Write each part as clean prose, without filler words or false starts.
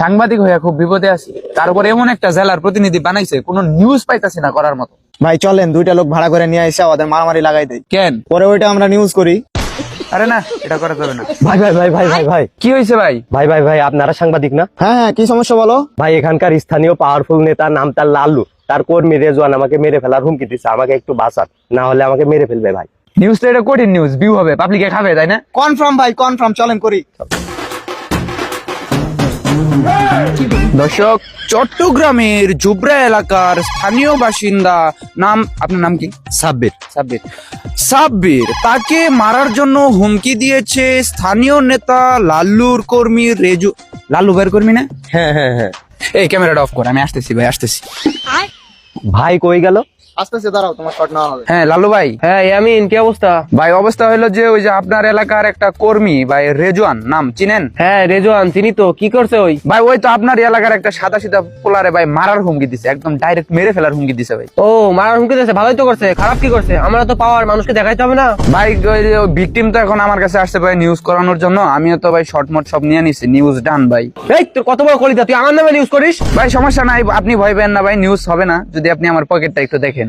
সাংবাদিক হয়ে খুব বিপদে আছি, তারপর এমন একটা জেলার প্রতিনিধি বানাইছে, কোনো নিউজ পাইতাছি না করার মতো। ভাই চলেন দুইটা লোক ভাড়া করে নিয়ে এসে ওদের মারামারি লাগাই দেই, কেন? পরে ওইটা আমরা নিউজ করি। আরে না, এটা করা যাবে না। ভাই ভাই ভাই ভাই ভাই ভাই কি হয়েছে ভাই? ভাই ভাই ভাই আপনারা সাংবাদিক না? হ্যাঁ হ্যাঁ, কি সমস্যা বলো? ভাই এখানকার স্থানীয় পাওয়ারফুল নেতা নাম তার লালু, তার কর্মী রেজওয়ান আমাকে মেরে ফেলার হুমকি দিচ্ছে, আমাকে একটু বাঁচান, না হলে আমাকে মেরে ফেলবে ভাই। নিউজটা এটা কঠিন নিউজ, ভিউ হবে, পাবলিকে খাবে, তাই না? কনফার্ম ভাই কনফার্ম, চলেন করি। দর্শক, চট্টগ্রামের জুবরা এলাকার স্থানীয় বাসিন্দা, আপনার নাম কি? সাব্বির। সাব্বির। সাব্বির, তাকে মারার জন্য হুমকি দিয়েছে স্থানীয় নেতা লাল্লুর কর্মী রেজু। লাল্লু ভাইয়ের কর্মী না? হ্যাঁ হ্যাঁ হ্যাঁ। এই ক্যামেরাটা অফ কর, আমি আসতেছি ভাই, আসতেছি। ভাই কই গেল? আস্তে দাঁড়াও, তোমার শট নেওয়া হবে। হ্যাঁ লাল্লু ভাই। হ্যাঁ আমিন, কি অবস্থা? ভাই অবস্থা হলো যে ওই যে আপনার এলাকার একটা কর্মী ভাই রেজওয়ান, নাম চিনেন? হ্যাঁ রেজওয়ান চিনি তো, কি করছে ওই? ভাই ওই তো আপনার এলাকার একটা সাদা সিধা পোলারে ভাই মারার হুমকি দিছে, একদম ডাইরেক্ট মেরে ফেলার হুমকি দিছে ভাই। ও মারার হুমকি দিয়েছে, ভালোই তো করছে, খারাপ কি করছে? আমরা তো পাওয়ার মানুষকে দেখাইতে হবে না ভাই? ওই ভিকটিম তো এখন আমার কাছে আসছে ভাই নিউজ করানোর জন্য, আমিও তো ভাই শর্ট মোট সব নিয়ে নিছি, নিউজ ডান ভাই। এই তোর কত বড় কলিজা, তুই আমার নামে নিউজ করিস? ভাই সমস্যা নাই, আপনি ভয় পেন না ভাই, নিউজ হবে না যদি আপনি আমার পকেটটা একটু দেখেন।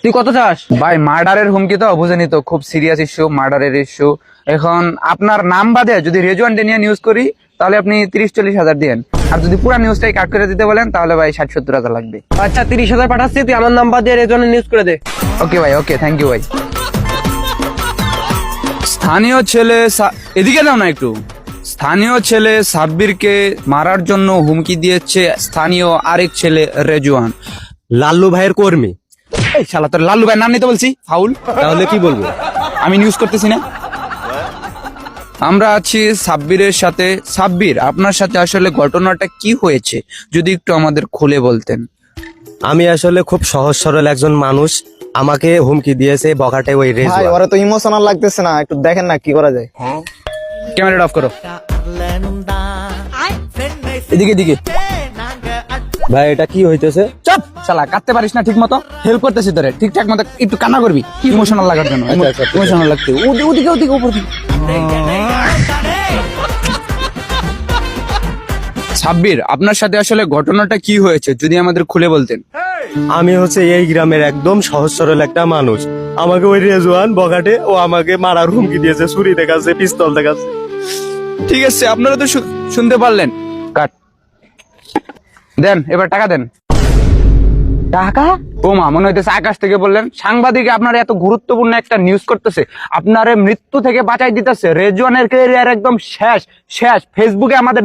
তুই কত চাস? ভাই মার্ডারের হুমকি তো বুঝেনি তো, খুব সিরিয়াস ইস্যু, মার্ডারের ইস্যু। এখন আপনার নাম বাদে যদি রেজওয়ানকে নিয়ে নিউজ করি তাহলে আপনি 30-40 হাজার দিন, আর যদি পুরো নিউজটাই কাট করে দিতে বলেন তাহলে ভাই 60-70 হাজার লাগবে। আচ্ছা 30,000 পাঠাচ্ছি, তুই আমার নাম্বার দিয়ে রেজওয়ানের নিউজ করে দে। ওকে ভাই, ওকে, থ্যাংক ইউ ভাই। স্থানীয় ছেলে এদিকে দাও না একটু। স্থানীয় ছেলে সাব্বিরকে মারার জন্য হুমকি দিয়েছে স্থানীয় আরেক ছেলে রেজওয়ান। লাল্লু ভাইয়ের কর্মী। এই শালা, তোর লাল্লু ভাই নাম নিতে বলছি, ফাউল। তাহলে কি বলবো? আমি নিউজ করতেছি না। আমরা আছি সাব্বিরের সাথে। সাব্বির, আপনার সাথে আসলে ঘটনাটা কি হয়েছে যদি একটু আমাদের খুলে বলতেন। আমি আসলে খুব সহজ সরল একজন মানুষ, আমাকে হুমকি দিয়েছে বখাটে ওই ভাই রেজওয়ান। ওরা তো ইমোশনাল লাগতেছে না, একটু দেখেন না কি করা যায়। ক্যামেরাটা অফ করো। এদিকে এদিকে। ভাই এটা কি হইতেছে? চুপ শালা, কাটতে পারিস না ঠিক মতো? হেল্প করতেছি তোরে, ঠিকঠাক মতো একটু কান্না করবি, ইমোশনাল লাগার জন্য। ইমোশনাল লাগতে ওদিকে ওদিকে উপর দিকে। সাব্বির, আপনার সাথে আসলে ঘটনাটা কি হয়েছে যদি আমাদের খুলে বলতেন। আমি হচ্ছে এই গ্রামের একদম সহজ সরল একটা মানুষ, আমাকে ওই রেজওয়ান বখাটে ও আমাকে মারার হুমকি দিয়েছে, ছুরি দেখাচ্ছে, পিস্তল দেখাচ্ছে। ঠিক আছে, আপনারা তো শুনতে পারলেন। কাট দেন, এবার টাকা দেন। টাকা? ও মা, মনে হইতেছে আকাশ থেকে বললেন। সাংবাদিক আপনার এত গুরুত্বপূর্ণ একটা নিউজ করতেছে, আপনার মৃত্যু থেকে বাঁচাই দিতেছে, রেজওয়ানের ক্যারিয়ার একদম শেষ শেষ। ফেসবুকে আমাদের